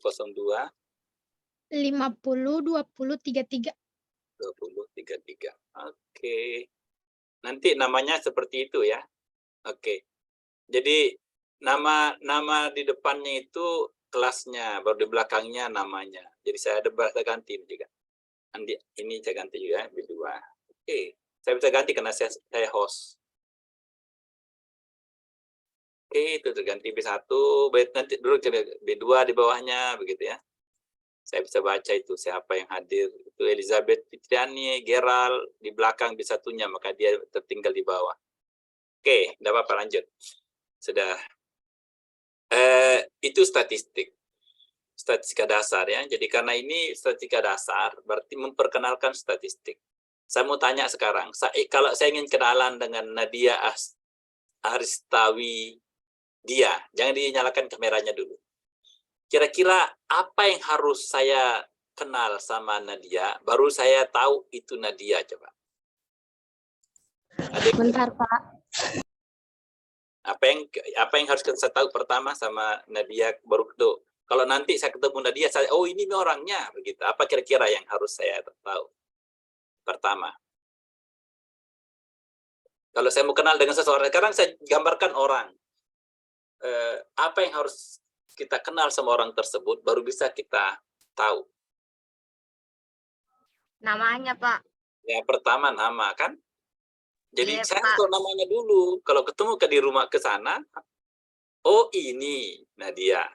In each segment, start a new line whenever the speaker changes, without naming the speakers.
5002
50 20 33.
20 33. Oke. Nanti namanya seperti itu ya. Oke. Jadi nama di depannya itu kelasnya, baru di belakangnya namanya. Jadi saya ganti juga. Nanti ini saya ganti juga B2. Oke. Saya bisa ganti karena saya host. Oke, itu terganti B1, nanti dulu B2 di bawahnya begitu ya. Saya bisa baca itu siapa yang hadir. Itu Elizabeth Fitriani, Gerald di belakang B1-nya, maka dia tertinggal di bawah. Oke, tidak apa-apa, lanjut. Sudah. Itu statistika dasar ya. Jadi karena ini statistika dasar, berarti memperkenalkan statistik. Saya mau tanya sekarang, kalau saya ingin kenalan dengan Nadia Aristawi dia, jangan dinyalakan kameranya dulu. Kira-kira apa yang harus saya kenal sama Nadia, baru saya tahu itu Nadia, coba.
Bentar, Pak.
Apa yang harus saya tahu pertama sama Nadia, baru itu. Kalau nanti saya ketemu Nadia, oh ini orangnya, begitu. Apa kira-kira yang harus saya tahu pertama? Kalau saya mau kenal dengan seseorang, sekarang saya gambarkan orang. Apa yang harus kita kenal sama orang tersebut, baru bisa kita tahu.
Namanya, Pak.
Ya, pertama nama kan. Jadi
Iya,
saya
Pak.
tahu namanya dulu. Kalau ketemu di rumah ke sana, oh ini Nadia.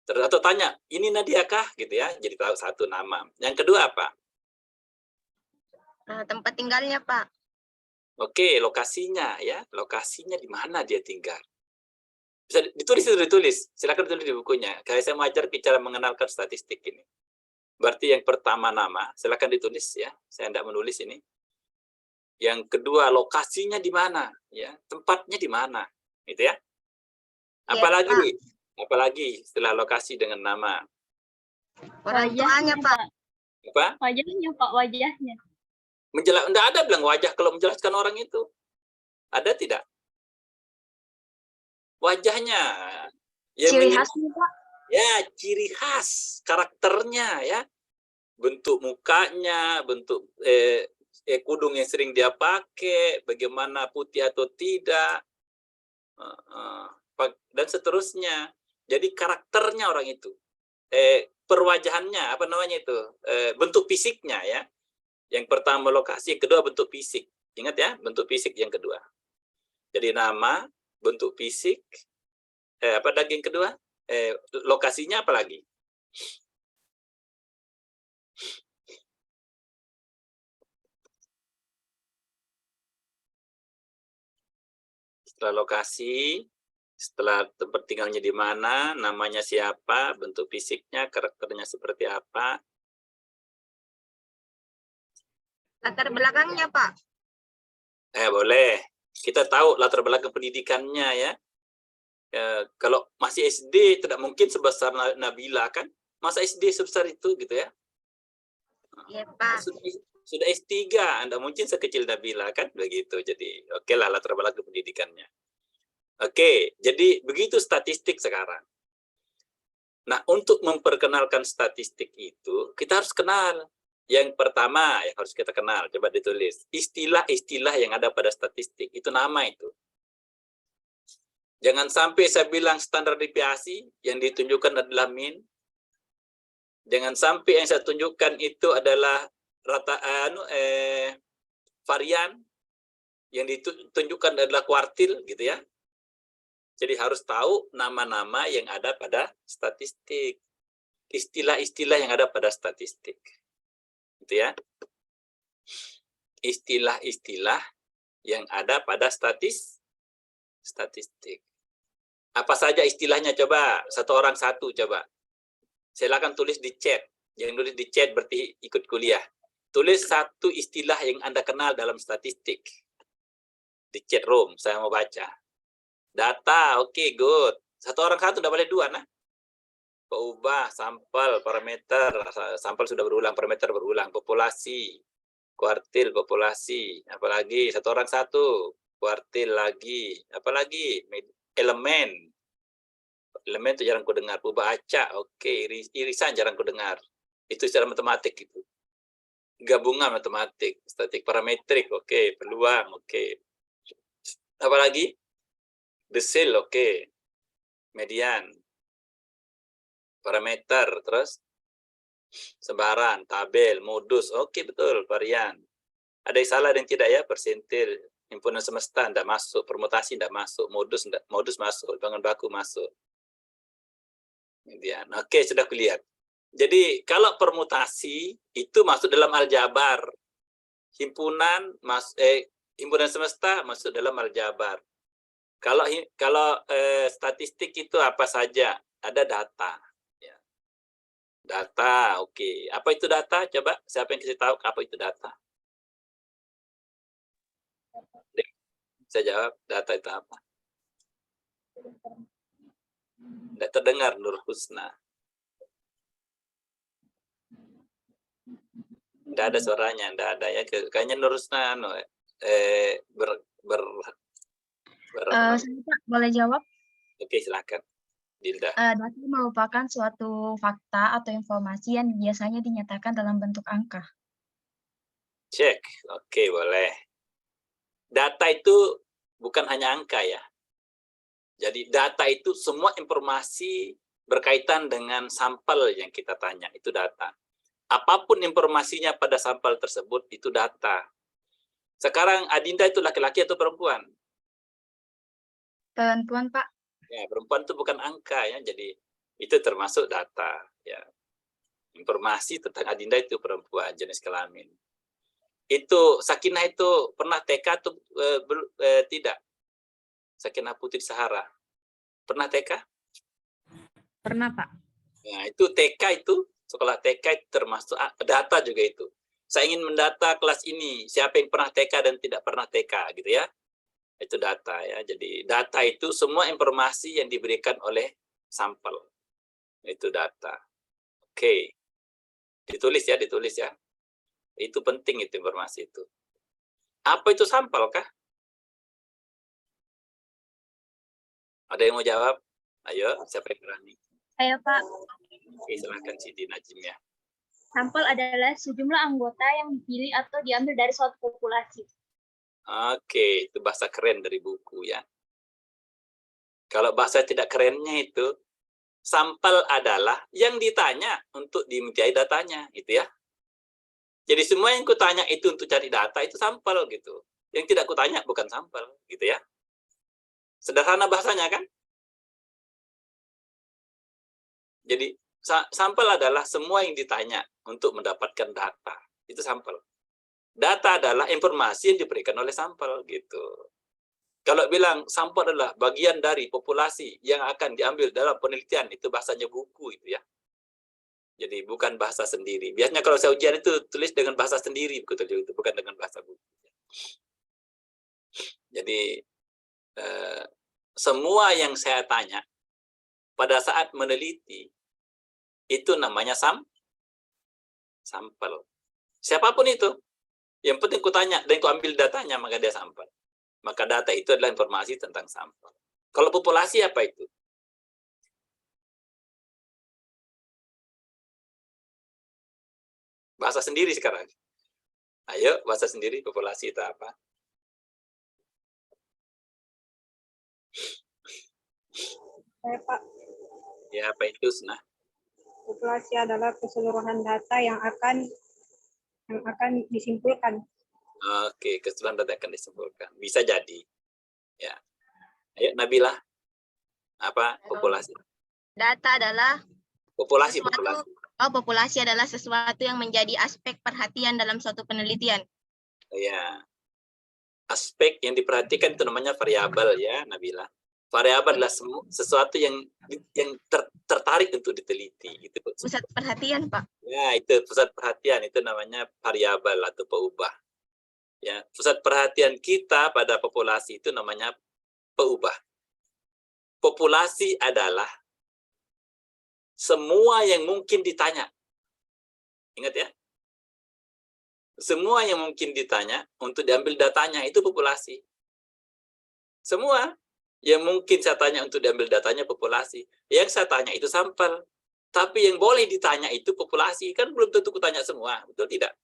Terus atau tanya, ini Nadia kah? Gitu ya. Jadi tahu satu nama. Yang kedua apa?
Tempat tinggalnya, Pak.
Oke, lokasinya ya. Lokasinya di mana dia tinggal. Bisa ditulis. Silakan tulis di bukunya. Kayak saya mengajar cara mengenalkan statistik ini. Berarti yang pertama nama, silakan ditulis ya. Saya tidak menulis ini. Yang kedua lokasinya di mana, ya tempatnya di mana, gitu ya. Apalagi setelah lokasi dengan nama.
Orang tuanya, Pak.
Apa?
Wajahnya, Pak, wajahnya.
Enggak ada bilang wajah kalau menjelaskan orang itu. Ada tidak? Wajahnya.
Ciri khasnya, Pak.
Ya, ciri khas, karakternya ya. Bentuk mukanya, bentuk kudung yang sering dia pakai, bagaimana putih atau tidak, dan seterusnya. Jadi karakternya orang itu, perwajahannya, apa namanya itu, bentuk fisiknya ya. Yang pertama lokasi, yang kedua bentuk fisik. Ingat ya, bentuk fisik yang kedua. Jadi nama, bentuk fisik, apa lagi yang kedua? Lokasinya apa lagi? Setelah lokasi, setelah tempat tinggalnya di mana, namanya siapa, bentuk fisiknya, karakternya seperti apa.
Latar belakangnya, Pak.
Boleh. Kita tahu latar belakang pendidikannya ya. Kalau masih SD tidak mungkin sebesar Nabila kan. Masa SD sebesar itu gitu ya.
Iya, Pak.
Sudah S3, Anda mungkin sekecil Nabila kan begitu. Jadi oke lah latar belakang pendidikannya. Oke, jadi begitu statistik sekarang. Nah, untuk memperkenalkan statistik itu, kita harus kenal. Yang pertama yang harus kita kenal, coba ditulis. Istilah-istilah yang ada pada statistik, itu nama itu. Jangan sampai saya bilang standar deviasi, yang ditunjukkan adalah mean. Jangan sampai yang saya tunjukkan itu adalah varian, yang ditunjukkan adalah kuartil, gitu ya. Jadi harus tahu nama-nama yang ada pada statistik. Istilah-istilah yang ada pada statistik. Gitu ya. Istilah-istilah yang ada pada statistik. Apa saja istilahnya coba? Satu orang satu coba. Silakan tulis di chat. Yang tulis di chat berarti ikut kuliah. Tulis satu istilah yang Anda kenal dalam statistik. Di chat room, saya mau baca. Data, oke, good. Satu orang satu, tidak boleh dua, nah. Peubah, sampel, parameter. Sampel sudah berulang, parameter berulang. Populasi, kuartil, populasi. Apalagi, satu orang satu. Kuartil lagi. Apalagi, elemen. Elemen itu jarang ku dengar. Purba acak, oke. Irisan jarang ku dengar. Itu secara matematik itu. Gabungan matematik, statik parametrik, oke. Peluang, oke. Apalagi? Desil, oke. Median. Parameter, terus sebaran, tabel, modus, oke betul, varian. Ada yang salah dan tidak ya? Persentil, himpunan semesta tidak masuk, permutasi tidak masuk, modus masuk, hitungan baku masuk. Median, oke sudah kulihat. Jadi kalau permutasi itu masuk dalam aljabar, himpunan himpunan semesta masuk dalam aljabar. Kalau statistik itu apa saja? Ada data. Ya. Data, oke. Apa itu data? Coba siapa yang kasih tahu apa itu data? Saya jawab, data itu apa? Tidak terdengar, Nur Husna. Tidak ada suaranya, tidak ada ya. Kayaknya Nur Husna
Saya Pak, boleh jawab?
Oke, silakan. Dilda.
Data merupakan suatu fakta atau informasi yang biasanya dinyatakan dalam bentuk angka.
Cek, oke boleh. Data itu bukan hanya angka ya. Jadi data itu semua informasi berkaitan dengan sampel yang kita tanya, itu data. Apapun informasinya pada sampel tersebut, itu data. Sekarang Adinda itu laki-laki atau perempuan?
Perempuan, Pak.
Ya, perempuan itu bukan angka ya, jadi itu termasuk data. Ya. Informasi tentang Adinda itu perempuan, jenis kelamin. Itu Sakinah itu pernah TK atau tidak? Sakinah Putri Sahara. Pernah TK?
Pernah, Pak.
Nah, itu TK itu, sekolah TK itu termasuk data juga itu. Saya ingin mendata kelas ini, siapa yang pernah TK dan tidak pernah TK, gitu ya. Itu data ya. Jadi data itu semua informasi yang diberikan oleh sampel. Itu data. Oke. Ditulis ya. Itu penting itu informasi itu. Apa itu sampel kah? Ada yang mau jawab? Ayo, siapa yang berani?
Ayo Pak,
Oke, silakan Siti Najim ya.
sampel adalah sejumlah anggota yang dipilih atau diambil dari suatu populasi.
Oke, itu bahasa keren dari buku ya. Kalau bahasa tidak kerennya itu, sampel adalah yang ditanya untuk dimintai datanya, gitu ya. Jadi semua yang kutanya itu untuk cari data itu sampel gitu. Yang tidak kutanya bukan sampel, gitu ya. Sederhana bahasanya kan? Jadi sampel adalah semua yang ditanya untuk mendapatkan data. Itu sampel. Data adalah informasi yang diberikan oleh sampel gitu. Kalau bilang sampel adalah bagian dari populasi yang akan diambil dalam penelitian, itu bahasanya buku itu ya. Jadi bukan bahasa sendiri. Biasanya kalau saya ujian itu tulis dengan bahasa sendiri, betul itu bukan dengan bahasa buku. Jadi semua yang saya tanya pada saat meneliti itu namanya sampel. Siapapun itu, yang penting kutanya dan kuambil datanya, maka dia sampel. Maka data itu adalah informasi tentang sampel. Kalau populasi apa itu? Bahasa sendiri sekarang. Ayo, bahasa sendiri populasi itu apa?
Saya Pak,
Ya, apa itu? Nah,
populasi adalah keseluruhan data yang akan disimpulkan.
oke, keseluruhan data akan disimpulkan. Bisa jadi. Ya. Ayo, Nabila. Apa populasi?
Data adalah
Populasi.
populasi adalah sesuatu yang menjadi aspek perhatian dalam suatu penelitian.
Ya. Aspek yang diperhatikan itu namanya variabel ya, Nabila. Variabel adalah sesuatu yang tertarik untuk diteliti. Gitu.
Pusat perhatian, Pak.
Ya, itu pusat perhatian, itu namanya variabel atau peubah. Ya, pusat perhatian kita pada populasi itu namanya peubah. Populasi adalah semua yang mungkin ditanya. Ingat ya? Semua yang mungkin ditanya untuk diambil datanya itu populasi. Semua Yang mungkin saya tanya untuk diambil datanya populasi. Yang saya tanya itu sampel. Tapi yang boleh ditanya itu populasi. Kan belum tentu kutanya semua. Betul tidak?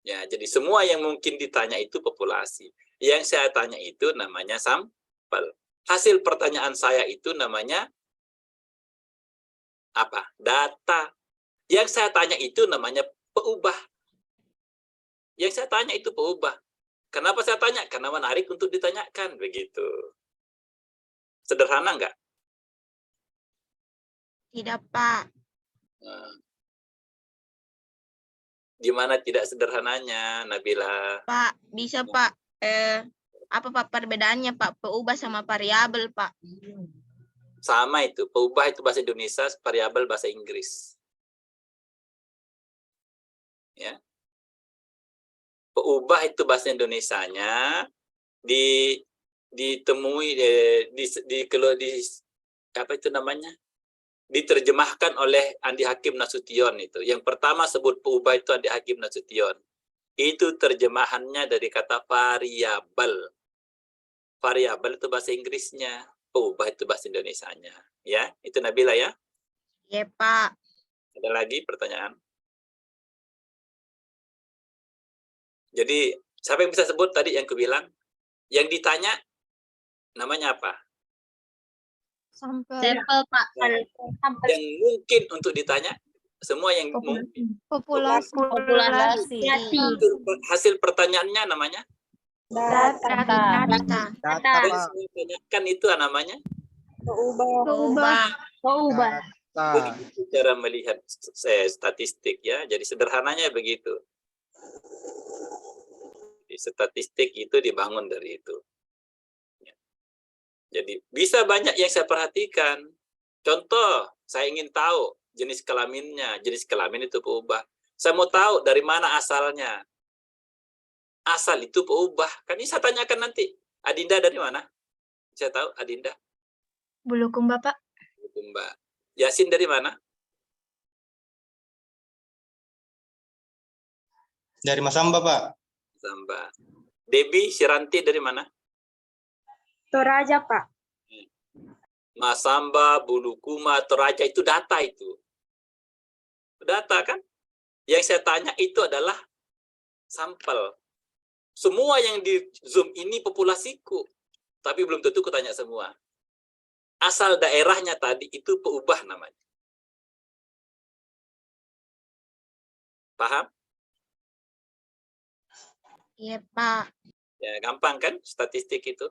Ya, jadi semua yang mungkin ditanya itu populasi. Yang saya tanya itu namanya sampel. Hasil pertanyaan saya itu namanya apa? Data. Yang saya tanya itu namanya peubah. Yang saya tanya itu peubah. Kenapa saya tanya? Karena menarik untuk ditanyakan, begitu. Sederhana nggak?
Tidak, Pak.
Nah, gimana tidak sederhananya, Nabila?
Pak, bisa, Pak. Apa, Pak, perbedaannya, Pak? Peubah sama variabel, Pak.
Sama itu. Peubah itu bahasa Indonesia, variabel bahasa Inggris. Ya. Peubah itu bahasa Indonesianya ditemui apa itu namanya? Diterjemahkan oleh Andi Hakim Nasution itu. Yang pertama sebut peubah itu Andi Hakim Nasution. Itu terjemahannya dari kata variabel. Variabel itu bahasa Inggrisnya, peubah itu bahasa Indonesianya. Ya, itu Nabila ya.
Iya, Pak.
Ada lagi pertanyaan? Jadi, siapa yang bisa sebut tadi yang kubilang? Yang ditanya, namanya apa?
Sampel.
Sampel, Pak.
Sampel.
Yang mungkin untuk ditanya, semua yang mungkin.
Populasi.
Itu hasil pertanyaannya namanya?
Data.
Data.
Dan semua tanyakan itu namanya?
Peubah.
Begitu cara melihat statistik ya. Jadi sederhananya begitu. Statistik itu dibangun dari itu. Jadi bisa banyak yang saya perhatikan. Contoh, saya ingin tahu jenis kelaminnya. Jenis kelamin itu peubah. Saya mau tahu dari mana asalnya. Asal itu peubah. Kan ini saya tanyakan nanti. Adinda dari mana? Saya tahu Adinda.
Bulukumba, Pak.
Bulukumba. Yasin dari mana?
Dari Masamba, Pak.
Samba. Debi Siranti dari mana?
Toraja, Pak.
Masamba, Bulukuma, Toraja itu data itu. Data kan? Yang saya tanya itu adalah sampel. Semua yang di Zoom ini populasiku. Tapi belum tentu kutanya semua. Asal daerahnya tadi itu peubah namanya. Paham?
Iya, Pak.
Ya, gampang kan statistik itu?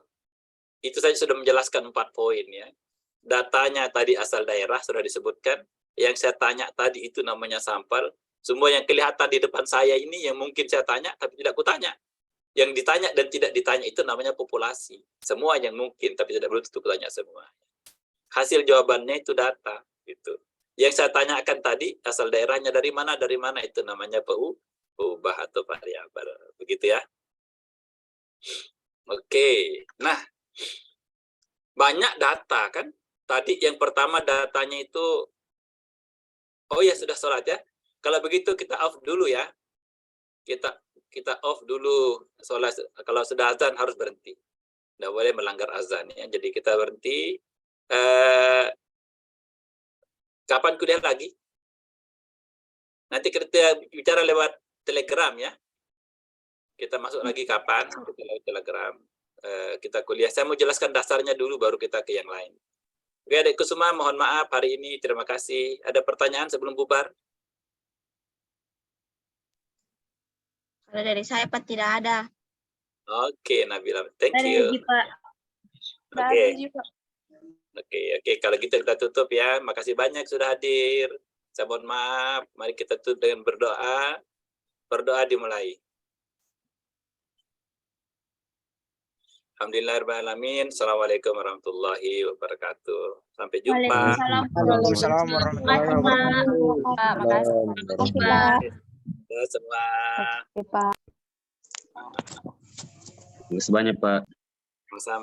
Itu saja sudah menjelaskan 4 poin ya. Datanya tadi asal daerah sudah disebutkan. Yang saya tanya tadi itu namanya sampel. Semua yang kelihatan di depan saya ini yang mungkin saya tanya tapi tidak kutanya. Yang ditanya dan tidak ditanya itu namanya populasi. Semua yang mungkin tapi tidak perlu tentu kutanya semua. Hasil jawabannya itu data gitu. Yang saya tanyakan tadi asal daerahnya dari mana itu namanya peubah atau variabel. Begitu ya. Oke. Nah, banyak data kan? Tadi yang pertama datanya itu, oh ya sudah sholat ya. Kalau begitu kita off dulu ya. Kita off dulu sholat. Kalau sudah azan harus berhenti. Tidak boleh melanggar azan ya. Jadi kita berhenti. Kapan kuliah lagi? Nanti kita bicara lewat Telegram ya. Kita masuk lagi kapan? Kita lewat Telegram. Kita kuliah. Saya mau jelaskan dasarnya dulu baru kita ke yang lain. Oke, Adikku semua, mohon maaf hari ini. Terima kasih. Ada pertanyaan sebelum bubar?
Kalau dari saya, Pak, tidak ada.
Oke, Nabila. Thank you. Oke. Kalau gitu kita tutup ya. Makasih banyak sudah hadir. Saya mohon maaf. Mari kita tutup dengan berdoa. Berdoa dimulai. Alhamdulillahirrahmanirrahim. Assalamualaikum warahmatullahi wabarakatuh. Sampai jumpa.
Waalaikumsalam warahmatullahi wabarakatuh.
Semua.
Terima kasih banyak, Pak.
Sama-sama.